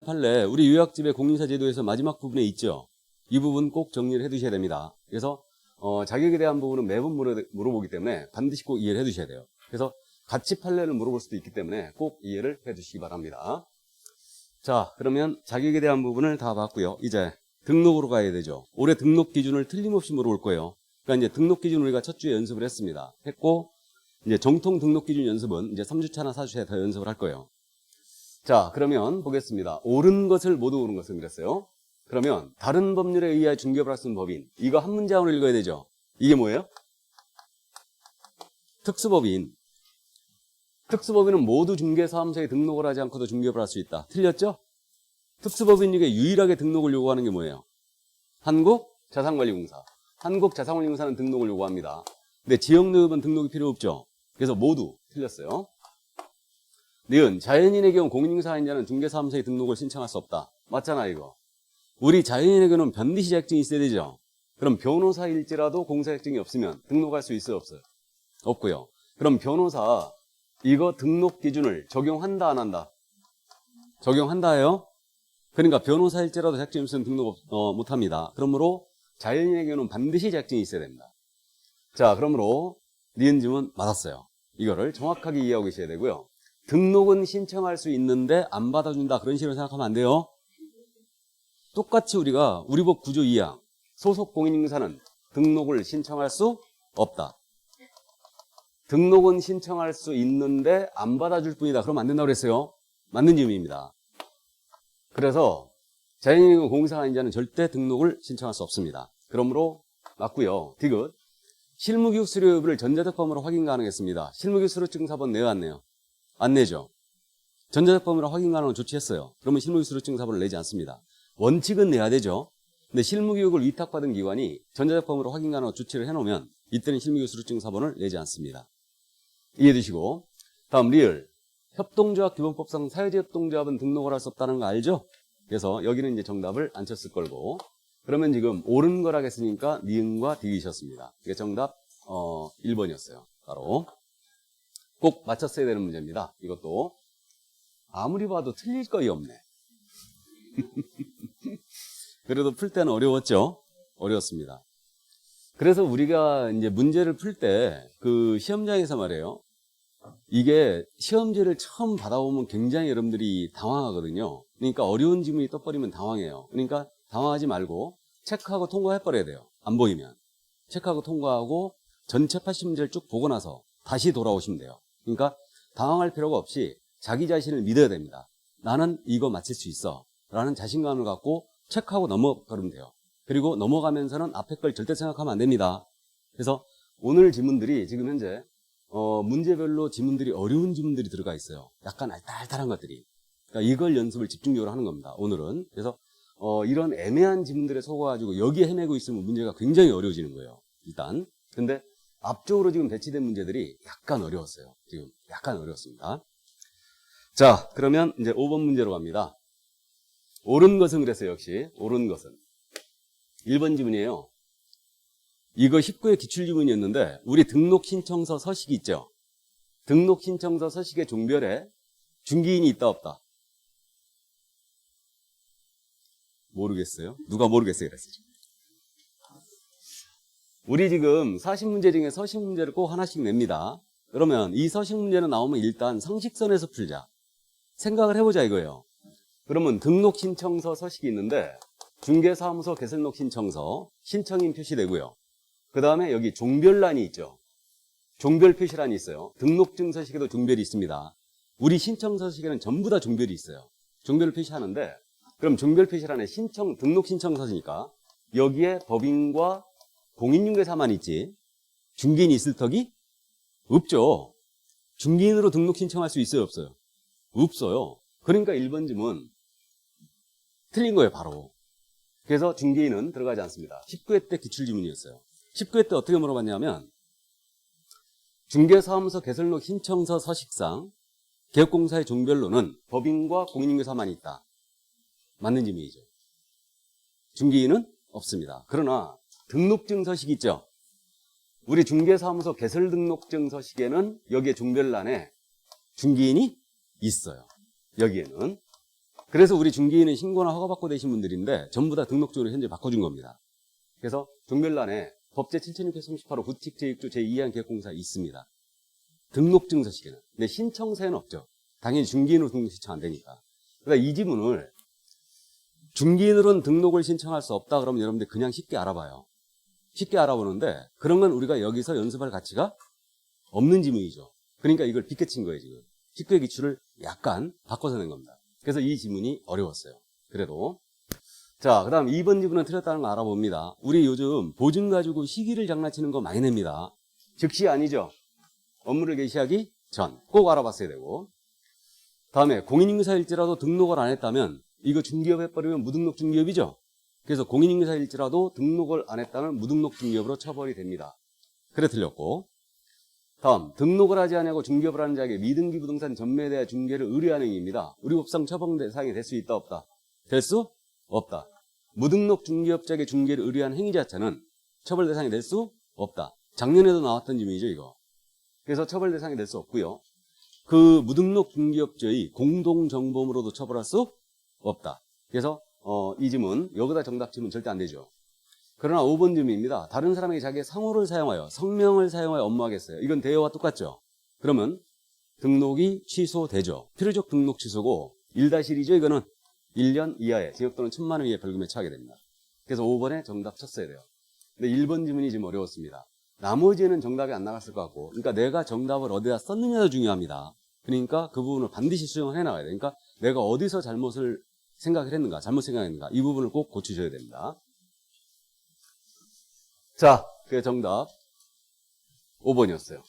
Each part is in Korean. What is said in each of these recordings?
판례 우리 요약집의 공인사 제도에서 마지막 부분에 있죠. 이 부분 꼭 정리를 해두셔야 됩니다. 그래서 자격에 대한 부분은 매번 물어보기 때문에 반드시 꼭 이해를 해두셔야 돼요. 그래서 같이 판례를 물어볼 수도 있기 때문에 꼭 이해를 해두시기 바랍니다. 자, 그러면 자격에 대한 부분을 다 봤고요. 이제 등록으로 가야 되죠. 올해 등록 기준을 틀림없이 물어볼 거예요. 그러니까 이제 등록 기준 우리가 첫 주에 연습을 했고 이제 정통 등록 기준 연습은 이제 3주차나 4주차에 더 연습을 할 거예요. 자, 그러면 보겠습니다. 옳은 것을 모두 옳은 것을 그랬어요. 그러면 다른 법률에 의하여 중개업을 할 수 있는 법인, 이거 한 문장으로 읽어야 되죠. 이게 뭐예요? 특수법인. 특수법인은 모두 중개사무소에 등록을 하지 않고도 중개업을 할 수 있다. 틀렸죠? 특수법인 중에 유일하게 등록을 요구하는 게 뭐예요? 한국자산관리공사. 한국자산관리공사는 등록을 요구합니다. 근데 지역능업은 등록이 필요 없죠. 그래서 모두 틀렸어요. 니은 자연인의 경우 공인중개사인자는 중개사무소에 등록을 신청할 수 없다. 맞잖아 이거. 우리 자연인의 경우는 반드시 자격증이 있어야 되죠. 그럼 변호사일지라도 공사자격증이 없으면 등록할 수 있어요 없어요? 없고요. 그럼 변호사 이거 등록 기준을 적용한다 안 한다? 적용한다예요. 그러니까 변호사일지라도 자격증이 없으면 등록 못합니다. 그러므로 자연인의 경우는 반드시 자격증이 있어야 됩니다. 자, 그러므로 니은 질문 맞았어요. 이거를 정확하게 이해하고 계셔야 되고요. 등록은 신청할 수 있는데 안 받아준다 그런 식으로 생각하면 안 돼요. 똑같이 우리가 우리 법 9조 2항 소속 공인중개사는 등록을 신청할 수 없다. 등록은 신청할 수 있는데 안 받아줄 뿐이다. 그러면 안 된다고 그랬어요. 맞는 질문입니다. 그래서 자연인 공사인자는 절대 등록을 신청할 수 없습니다. 그러므로 맞고요. 디귿 실무교육 수료 여부를 전자적 범으로 확인 가능했습니다. 실무교육 수료증사본 내왔네요. 안 내죠. 전자적 범으로 확인 가능은 조치했어요. 그러면 실무교육 수료증사본을 내지 않습니다. 원칙은 내야 되죠. 근데 실무교육을 위탁받은 기관이 전자적 범으로 확인 가능한 조치를 해놓으면 이때는 실무교육 수료증사본을 내지 않습니다. 이해되시고 다음 리을 협동조합 기본법상 사회적 협동조합은 등록을 할 수 없다는 거 알죠? 그래서 여기는 이제 정답을 안 쳤을 걸고 그러면 지금 옳은 거라 했으니까 니은과 디귿이셨습니다. 이게 정답 1번이었어요. 바로 꼭 맞췄어야 되는 문제입니다. 이것도 아무리 봐도 틀릴 거이 없네. 그래도 풀 때는 어려웠죠? 어려웠습니다. 그래서 우리가 이제 문제를 풀 때 그 시험장에서 말이에요. 이게 시험지를 처음 받아보면 굉장히 여러분들이 당황하거든요. 그러니까 어려운 질문이 떠버리면 당황해요. 그러니까 당황하지 말고 체크하고 통과해버려야 돼요. 안 보이면. 체크하고 통과하고 전체 80문제를 쭉 보고 나서 다시 돌아오시면 돼요. 그러니까 당황할 필요가 없이 자기 자신을 믿어야 됩니다. 나는 이거 맞힐 수 있어 라는 자신감을 갖고 체크하고 넘어가면 돼요. 그리고 넘어가면서는 앞에 걸 절대 생각하면 안 됩니다. 그래서 오늘 질문들이 지금 현재 문제별로 질문들이 어려운 질문들이 들어가 있어요. 약간 알딸딸한 것들이. 그러니까 이걸 연습을 집중적으로 하는 겁니다. 오늘은. 그래서 이런 애매한 질문들에 속아가지고 여기에 헤매고 있으면 문제가 굉장히 어려워지는 거예요. 일단. 근데 앞쪽으로 지금 배치된 문제들이 약간 어려웠어요. 지금 약간 어려웠습니다. 자, 그러면 이제 5번 문제로 갑니다. 옳은 것은 그랬어요. 역시 옳은 것은 1번 지문이에요. 이거 19회 기출지문이었는데 우리 등록신청서 서식이 있죠. 등록신청서 서식의 종별에 중개인이 있다 없다? 모르겠어요. 누가 모르겠어요 그랬어요. 우리 지금 40문제 중에 서식문제를 꼭 하나씩 냅니다. 그러면 이 서식문제는 나오면 일단 상식선에서 풀자. 생각을 해보자 이거예요. 그러면 등록신청서 서식이 있는데 중개사무소 개설록 신청서 신청인 표시되고요. 그 다음에 여기 종별란이 있죠. 종별 표시란이 있어요. 등록증 서식에도 종별이 있습니다. 우리 신청 서식에는 전부 다 종별이 있어요. 종별을 표시하는데 그럼 종별 표시란에 등록 신청 서식이니까 여기에 법인과 공인중개사만 있지 중개인이 있을 턱이 없죠. 중개인으로 등록 신청할 수 있어요 없어요? 없어요. 그러니까 1번 질문 틀린 거예요 바로. 그래서 중개인은 들어가지 않습니다. 19회 때 기출지문이었어요. 19회 때 어떻게 물어봤냐면 중개사무소 개설록 신청서 서식상 개업공사의 종별로는 법인과 공인중개사만 있다. 맞는 질문이죠. 중개인은 없습니다. 그러나 등록증 서식 있죠. 우리 중개사무소 개설등록증 서식에는 여기에 종별란에 중개인이 있어요. 여기에는. 그래서 우리 중개인은 신고나 허가받고 되신 분들인데 전부 다 등록증으로 현재 바꿔준 겁니다. 그래서 종별란에 법제 7638호 구칙제익조 제2항 기업공사 있습니다. 등록증 서식에는. 근데 신청서에는 없죠. 당연히 중개인으로 등록 신청 안 되니까. 그러니까 이 지문을 중개인으로는 등록을 신청할 수 없다 그러면 여러분들 그냥 쉽게 알아봐요. 쉽게 알아보는데 그런 건 우리가 여기서 연습할 가치가 없는 지문이죠. 그러니까 이걸 비껴친 거예요, 지금. 식구의 기출을 약간 바꿔서 낸 겁니다. 그래서 이 지문이 어려웠어요. 그래도. 자, 그 다음 2번 지문은 틀렸다는 거 알아봅니다. 우리 요즘 보증 가지고 시기를 장난치는 거 많이 냅니다. 즉시 아니죠. 업무를 개시하기 전. 꼭 알아봤어야 되고. 다음에 공인인증사일지라도 등록을 안 했다면 이거 중개업 해버리면 무등록 중개업이죠. 그래서 공인인증사일지라도 등록을 안 했다면 무등록 중개업으로 처벌이 됩니다. 그래 틀렸고. 다음, 등록을 하지 않냐고 중개업을 하는 자에게 미등기 부동산 전매에 대한 중개를 의뢰하는 행위입니다. 우리 법상 처벌 대상이 될 수 있다 없다? 될 수 없다. 무등록 중개업자에게 중개를 의뢰하는 행위 자체는 처벌 대상이 될 수 없다. 작년에도 나왔던 질문이죠, 이거. 그래서 처벌 대상이 될 수 없고요. 그 무등록 중개업자의 공동정범으로도 처벌할 수 없다. 그래서 이 질문, 여기다 정답 질문 절대 안 되죠. 그러나 5번 질문입니다. 다른 사람에게 자기의 상호를 사용하여 성명을 사용하여 업무하겠어요. 이건 대여와 똑같죠. 그러면 등록이 취소되죠. 필요적 등록 취소고 1-1이죠. 이거는 1년 이하의 징역 또는 1,000만 원 이하의 벌금에 처하게 됩니다. 그래서 5번에 정답 쳤어야 돼요. 근데 1번 질문이 좀 어려웠습니다. 나머지에는 정답이 안 나갔을 것 같고, 그러니까 내가 정답을 어디다 썼느냐도 중요합니다. 그러니까 그 부분을 반드시 수정을 해나가야 돼요. 그러니까 내가 어디서 잘못을 생각을 했는가, 잘못 생각했는가, 이 부분을 꼭 고치셔야 됩니다. 자, 그 정답 5번이었어요.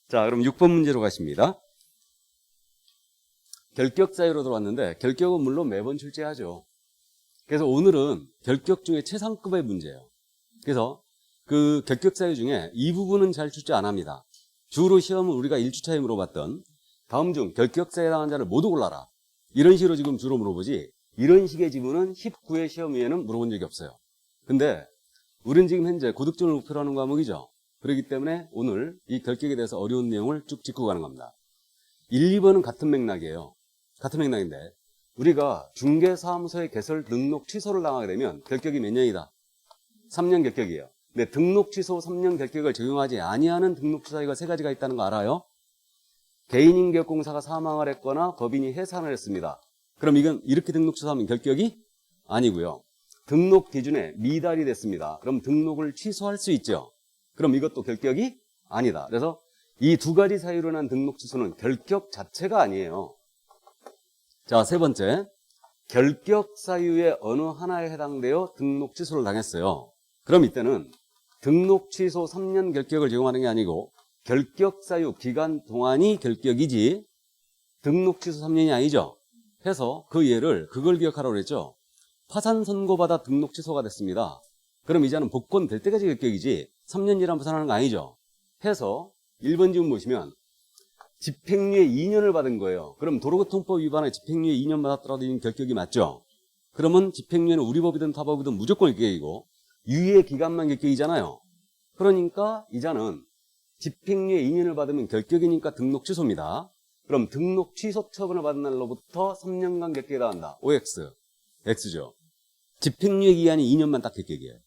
자, 그럼 6번 문제로 가십니다. 결격 사유로 들어왔는데 결격은 물론 매번 출제하죠. 그래서 오늘은 결격 중에 최상급의 문제예요. 그래서 그 결격 사유 중에 이 부분은 잘 출제 안 합니다. 주로 시험은 우리가 1주차에 물어봤던 다음 중 결격 사유에 해당한 자를 모두 골라라. 이런 식으로 지금 주로 물어보지 이런 식의 지문은 19회 시험 위에는 물어본 적이 없어요. 근데 우리는 지금 현재 고득점을 목표로 하는 과목이죠. 그렇기 때문에 오늘 이 결격에 대해서 어려운 내용을 쭉 짚고 가는 겁니다. 1, 2번은 같은 맥락이에요. 같은 맥락인데 우리가 중개사무소의 개설 등록 취소를 당하게 되면 결격이 몇 년이다? 3년 결격이에요. 근데 등록 취소 3년 결격을 적용하지 아니하는 등록 취소가 3가지가 있다는 거 알아요? 개인인격공사가 사망을 했거나 법인이 해산을 했습니다. 그럼 이건 이렇게 등록 취소하면 결격이 아니고요. 등록 기준에 미달이 됐습니다. 그럼 등록을 취소할 수 있죠. 그럼 이것도 결격이 아니다. 그래서 이 2가지 사유로 난 등록 취소는 결격 자체가 아니에요. 자, 3번째. 결격 사유의 어느 하나에 해당되어 등록 취소를 당했어요. 그럼 이때는 등록 취소 3년 결격을 적용하는 게 아니고 결격 사유 기간 동안이 결격이지 등록 취소 3년이 아니죠. 해서 그 예를 그걸 기억하라고 그랬죠. 파산 선고받아 등록 취소가 됐습니다. 그럼 이제는 복권 될 때까지 결격이지 3년이라면 파산하는 거 아니죠. 해서 1번 지문 보시면 집행유예 2년을 받은 거예요. 그럼 도로교통법 위반에 집행유예 2년 받았더라도 이건 결격이 맞죠. 그러면 집행유예는 우리 법이든 타 법이든 무조건 결격이고 유예 기간만 결격이잖아요. 그러니까 이자는 집행유예 2년을 받으면 결격이니까 등록 취소입니다. 그럼 등록 취소 처분을 받은 날로부터 3년간 결격이 나간다. OX. X죠. 집행유예 기간이 2년만 딱 결격이에요.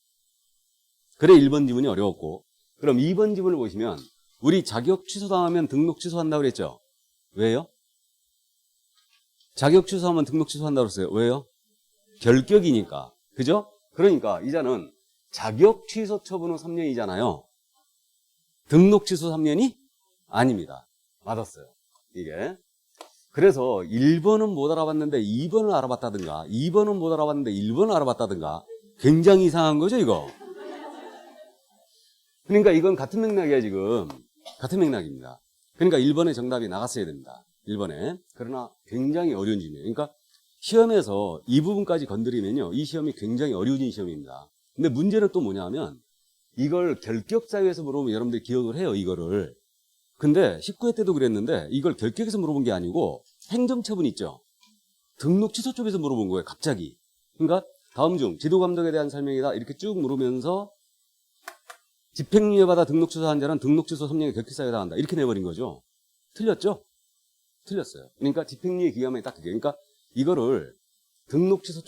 그래 1번 지문이 어려웠고 그럼 2번 지문을 보시면 우리 자격 취소당하면 등록 취소한다고 그랬죠? 왜요? 자격 취소하면 등록 취소한다고 그랬어요. 왜요? 결격이니까. 그죠? 그러니까 이자는 자격 취소 처분 후 3년이잖아요. 등록 취소 3년이 아닙니다. 맞았어요. 이게. 그래서 1번은 못 알아봤는데 2번을 알아봤다든가 2번은 못 알아봤는데 1번을 알아봤다든가 굉장히 이상한 거죠, 이거. 그러니까 이건 같은 맥락이야, 지금. 같은 맥락입니다. 그러니까 1번에 정답이 나갔어야 됩니다. 1번에. 그러나 굉장히 어려운 질문이에요. 그러니까 시험에서 이 부분까지 건드리면요. 이 시험이 굉장히 어려워진 시험입니다. 근데 문제는 또 뭐냐면 이걸 결격사유에서 물어보면 여러분들이 기억을 해요, 이거를. 근데 19회 때도 그랬는데 이걸 결격에서 물어본 게 아니고 행정처분 있죠. 등록 취소 쪽에서 물어본 거예요, 갑자기. 그러니까 다음 중 지도감독에 대한 설명이다 이렇게 쭉 물으면서 집행유예 받아 등록 취소한 자는 등록 취소 3년의 결격사유에 해당한다. 이렇게 내버린 거죠. 틀렸죠? 틀렸어요. 그러니까 집행유예 기간만이 딱 그게. 그러니까 이거를 등록 취소